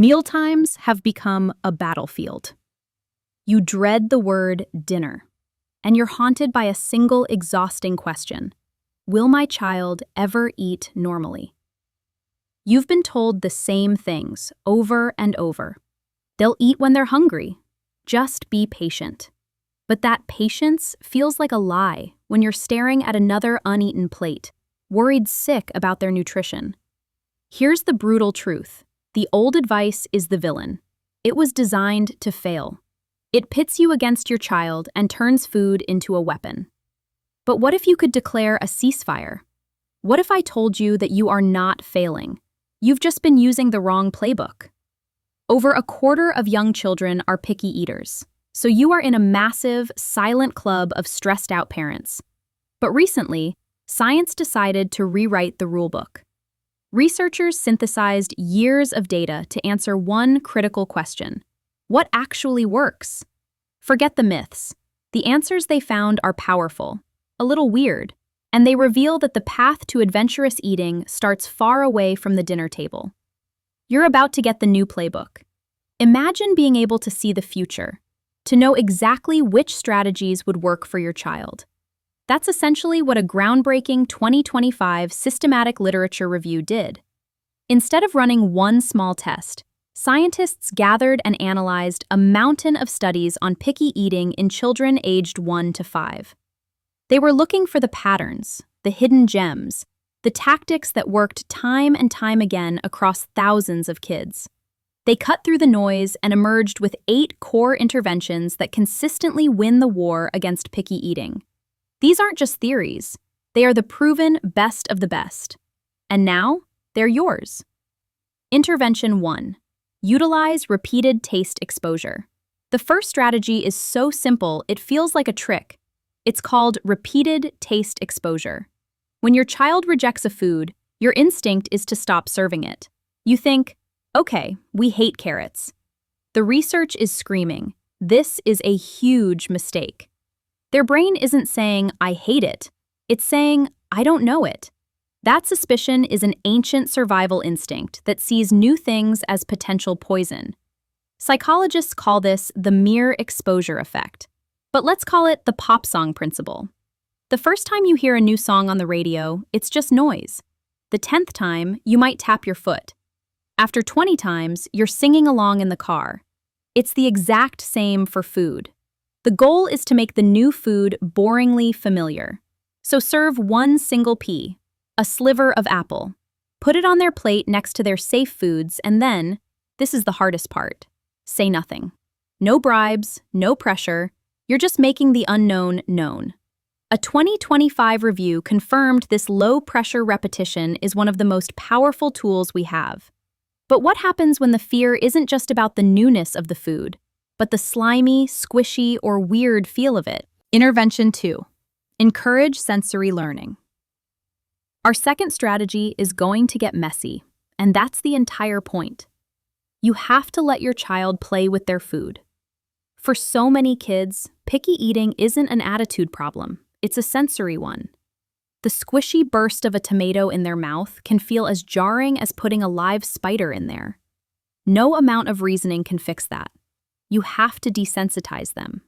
Mealtimes have become a battlefield. You dread the word dinner, and you're haunted by a single exhausting question. Will my child ever eat normally? You've been told the same things over and over. They'll eat when they're hungry. Just be patient. But that patience feels like a lie when you're staring at another uneaten plate, worried sick about their nutrition. Here's the brutal truth. The old advice is the villain. It was designed to fail. It pits you against your child and turns food into a weapon. But what if you could declare a ceasefire? What if I told you that you are not failing? You've just been using the wrong playbook. Over a quarter of young children are picky eaters, so you are in a massive, silent club of stressed-out parents. But recently, science decided to rewrite the rulebook. Researchers synthesized years of data to answer one critical question. What actually works? Forget the myths. The answers they found are powerful, a little weird, and they reveal that the path to adventurous eating starts far away from the dinner table. You're about to get the new playbook. Imagine being able to see the future, to know exactly which strategies would work for your child. That's essentially what a groundbreaking 2025 systematic literature review did. Instead of running one small test, scientists gathered and analyzed a mountain of studies on picky eating in children aged 1 to 5. They were looking for the patterns, the hidden gems, the tactics that worked time and time again across thousands of kids. They cut through the noise and emerged with 8 core interventions that consistently win the war against picky eating. These aren't just theories. They are the proven best of the best. And now, they're yours. Intervention 1. Utilize repeated taste exposure. The first strategy is so simple it feels like a trick. It's called repeated taste exposure. When your child rejects a food, your instinct is to stop serving it. You think, okay, we hate carrots. The research is screaming, this is a huge mistake. Their brain isn't saying, I hate it. It's saying, I don't know it. That suspicion is an ancient survival instinct that sees new things as potential poison. Psychologists call this the mere exposure effect. But let's call it the pop song principle. The first time you hear a new song on the radio, it's just noise. The 10th time, you might tap your foot. After 20 times, you're singing along in the car. It's the exact same for food. The goal is to make the new food boringly familiar. So serve one single pea, a sliver of apple. Put it on their plate next to their safe foods, and then, this is the hardest part, say nothing. No bribes, no pressure. You're just making the unknown known. A 2025 review confirmed this low-pressure repetition is one of the most powerful tools we have. But what happens when the fear isn't just about the newness of the food, but the slimy, squishy, or weird feel of it? Intervention 2. Encourage sensory learning. Our second strategy is going to get messy, and that's the entire point. You have to let your child play with their food. For so many kids, picky eating isn't an attitude problem, it's a sensory one. The squishy burst of a tomato in their mouth can feel as jarring as putting a live spider in there. No amount of reasoning can fix that. You have to desensitize them.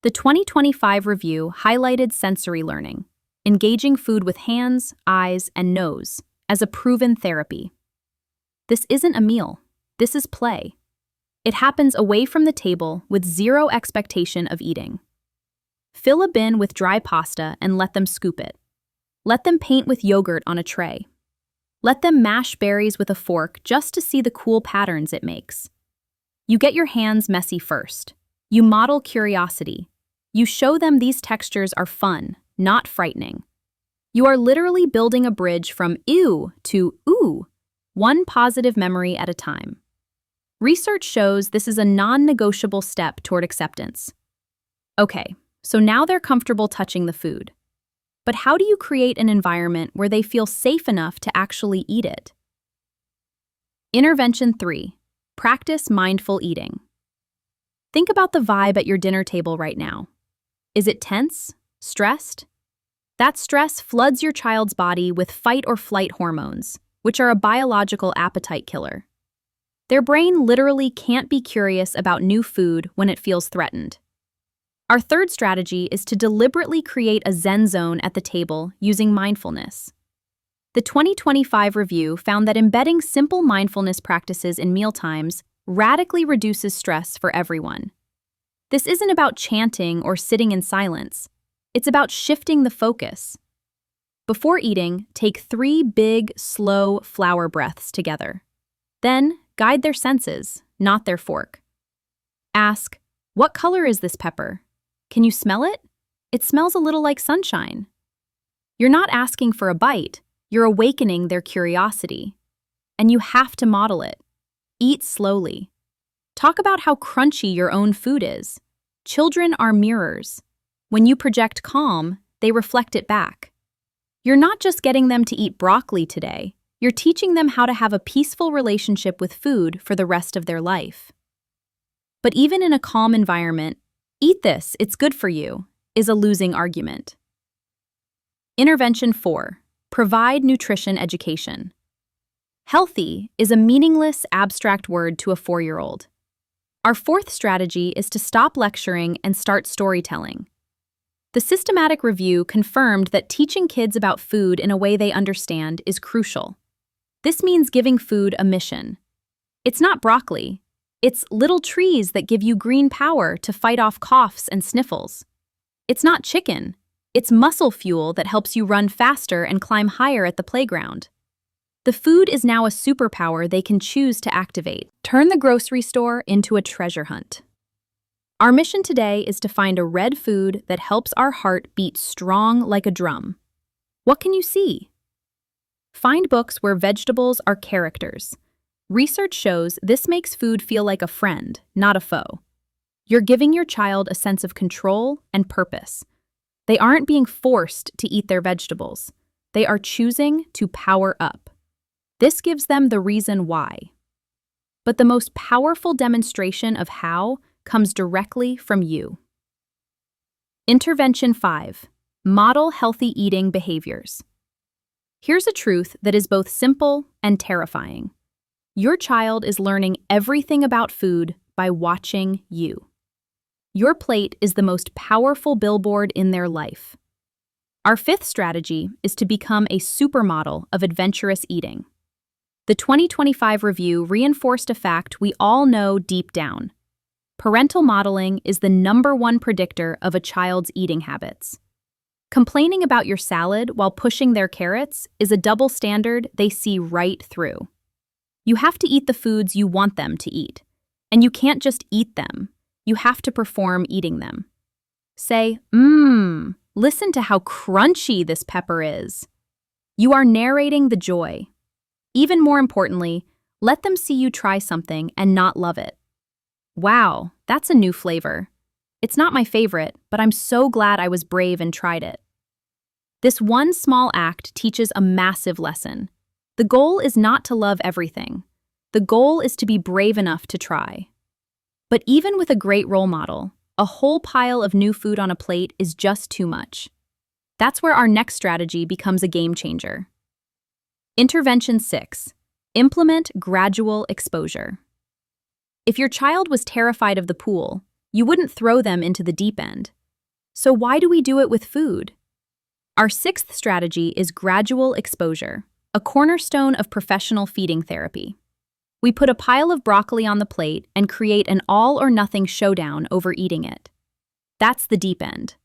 The 2025 review highlighted sensory learning, engaging food with hands, eyes, and nose, as a proven therapy. This isn't a meal. This is play. It happens away from the table with zero expectation of eating. Fill a bin with dry pasta and let them scoop it. Let them paint with yogurt on a tray. Let them mash berries with a fork just to see the cool patterns it makes. You get your hands messy first. You model curiosity. You show them these textures are fun, not frightening. You are literally building a bridge from ew to ooh, one positive memory at a time. Research shows this is a non-negotiable step toward acceptance. Okay, so now they're comfortable touching the food. But how do you create an environment where they feel safe enough to actually eat it? Intervention 3. Practice mindful eating. Think about the vibe at your dinner table right now. Is it tense? Stressed? That stress floods your child's body with fight or flight hormones, which are a biological appetite killer. Their brain literally can't be curious about new food when it feels threatened. Our third strategy is to deliberately create a Zen zone at the table using mindfulness. The 2025 review found that embedding simple mindfulness practices in mealtimes radically reduces stress for everyone. This isn't about chanting or sitting in silence. It's about shifting the focus. Before eating, take 3 big, slow flower breaths together. Then, guide their senses, not their fork. Ask, what color is this pepper? Can you smell it? It smells a little like sunshine. You're not asking for a bite, you're awakening their curiosity. And you have to model it. Eat slowly. Talk about how crunchy your own food is. Children are mirrors. When you project calm, they reflect it back. You're not just getting them to eat broccoli today, you're teaching them how to have a peaceful relationship with food for the rest of their life. But even in a calm environment, "Eat this, it's good for you," is a losing argument. Intervention 4. Provide nutrition education. Healthy is a meaningless, abstract word to a 4-year-old. Our fourth strategy is to stop lecturing and start storytelling. The systematic review confirmed that teaching kids about food in a way they understand is crucial. This means giving food a mission. It's not broccoli. It's little trees that give you green power to fight off coughs and sniffles. It's not chicken. It's muscle fuel that helps you run faster and climb higher at the playground. The food is now a superpower they can choose to activate. Turn the grocery store into a treasure hunt. Our mission today is to find a red food that helps our heart beat strong like a drum. What can you see? Find books where vegetables are characters. Research shows this makes food feel like a friend, not a foe. You're giving your child a sense of control and purpose. They aren't being forced to eat their vegetables. They are choosing to power up. This gives them the reason why. But the most powerful demonstration of how comes directly from you. Intervention 5. Model healthy eating behaviors. Here's a truth that is both simple and terrifying. Your child is learning everything about food by watching you. Your plate is the most powerful billboard in their life. Our fifth strategy is to become a supermodel of adventurous eating. The 2025 review reinforced a fact we all know deep down. Parental modeling is the #1 predictor of a child's eating habits. Complaining about your salad while pushing their carrots is a double standard they see right through. You have to eat the foods you want them to eat. And you can't just eat them. You have to perform eating them. Say, listen to how crunchy this pepper is. You are narrating the joy. Even more importantly, let them see you try something and not love it. Wow, that's a new flavor. It's not my favorite, but I'm so glad I was brave and tried it. This one small act teaches a massive lesson. The goal is not to love everything. The goal is to be brave enough to try. But even with a great role model, a whole pile of new food on a plate is just too much. That's where our next strategy becomes a game changer. Intervention 6. Implement gradual exposure. If your child was terrified of the pool, you wouldn't throw them into the deep end. So why do we do it with food? Our sixth strategy is gradual exposure, a cornerstone of professional feeding therapy. We put a pile of broccoli on the plate and create an all-or-nothing showdown over eating it. That's the deep end.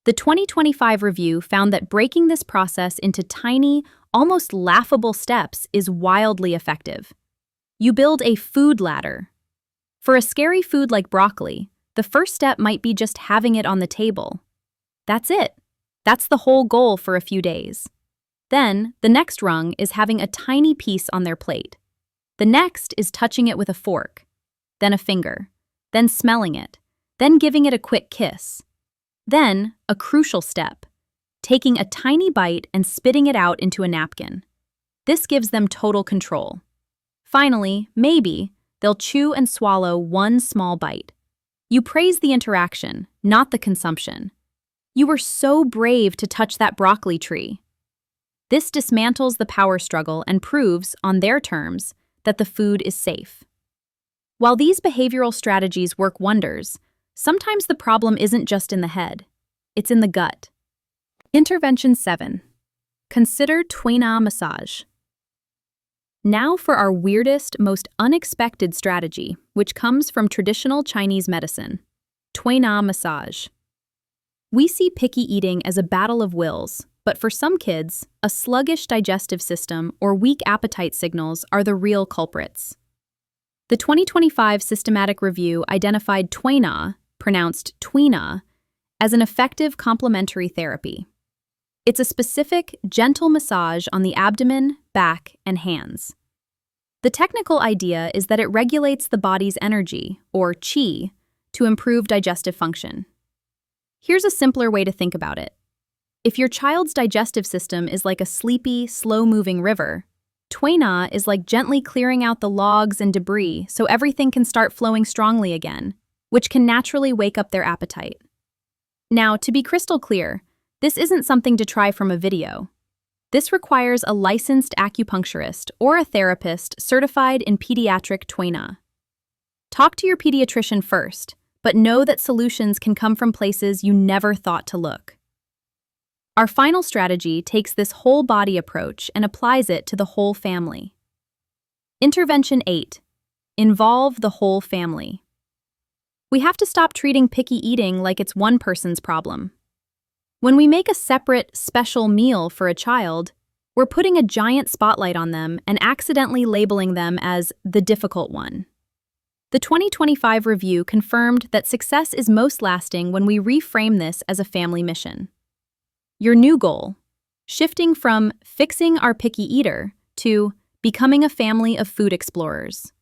The 2025 review found that breaking this process into tiny, almost laughable steps is wildly effective. You build a food ladder. For a scary food like broccoli, the first step might be just having it on the table. That's it. That's the whole goal for a few days. Then, the next rung is having a tiny piece on their plate. The next is touching it with a fork, then a finger, then smelling it, then giving it a quick kiss. Then, a crucial step, taking a tiny bite and spitting it out into a napkin. This gives them total control. Finally, maybe, they'll chew and swallow one small bite. You praise the interaction, not the consumption. You were so brave to touch that broccoli tree. This dismantles the power struggle and proves, on their terms, that the food is safe. While these behavioral strategies work wonders, sometimes the problem isn't just in the head, it's in the gut. Intervention 7. Consider Tuina massage. Now for our weirdest, most unexpected strategy, which comes from traditional Chinese medicine, Tuina massage. We see picky eating as a battle of wills, but for some kids, a sluggish digestive system or weak appetite signals are the real culprits. The 2025 systematic review identified Tuina, pronounced Tuina, as an effective complementary therapy. It's a specific, gentle massage on the abdomen, back, and hands. The technical idea is that it regulates the body's energy, or qi, to improve digestive function. Here's a simpler way to think about it. If your child's digestive system is like a sleepy, slow-moving river, Tuina is like gently clearing out the logs and debris so everything can start flowing strongly again, which can naturally wake up their appetite. Now, to be crystal clear, this isn't something to try from a video. This requires a licensed acupuncturist or a therapist certified in pediatric Tuina. Talk to your pediatrician first, but know that solutions can come from places you never thought to look. Our final strategy takes this whole body approach and applies it to the whole family. Intervention 8. Involve the whole family. We have to stop treating picky eating like it's one person's problem. When we make a separate, special meal for a child, we're putting a giant spotlight on them and accidentally labeling them as the difficult one. The 2025 review confirmed that success is most lasting when we reframe this as a family mission. Your new goal: shifting from fixing our picky eater to becoming a family of food explorers.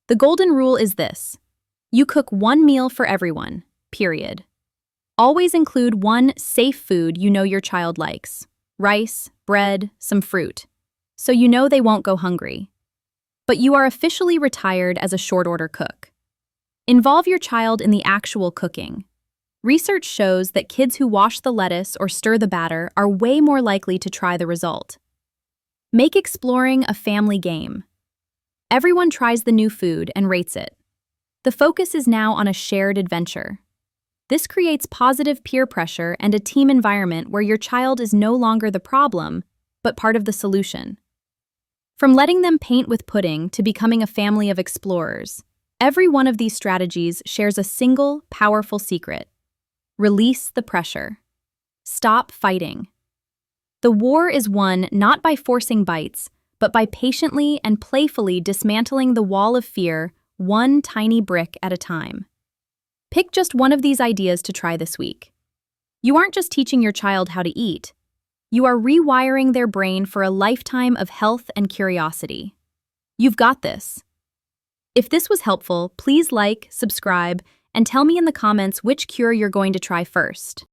The golden rule is this: you cook one meal for everyone, period. Always include one safe food you know your child likes: rice, bread, some fruit, so you know they won't go hungry. But you are officially retired as a short-order cook. Involve your child in the actual cooking. Research shows that kids who wash the lettuce or stir the batter are way more likely to try the result. Make exploring a family game. Everyone tries the new food and rates it. The focus is now on a shared adventure. This creates positive peer pressure and a team environment where your child is no longer the problem, but part of the solution. From letting them paint with pudding to becoming a family of explorers, every one of these strategies shares a single, powerful secret. Release the pressure. Stop fighting. The war is won not by forcing bites, but by patiently and playfully dismantling the wall of fear, one tiny brick at a time. Pick just one of these ideas to try this week. You aren't just teaching your child how to eat. You are rewiring their brain for a lifetime of health and curiosity. You've got this. If this was helpful, please like, subscribe, and tell me in the comments which cure you're going to try first.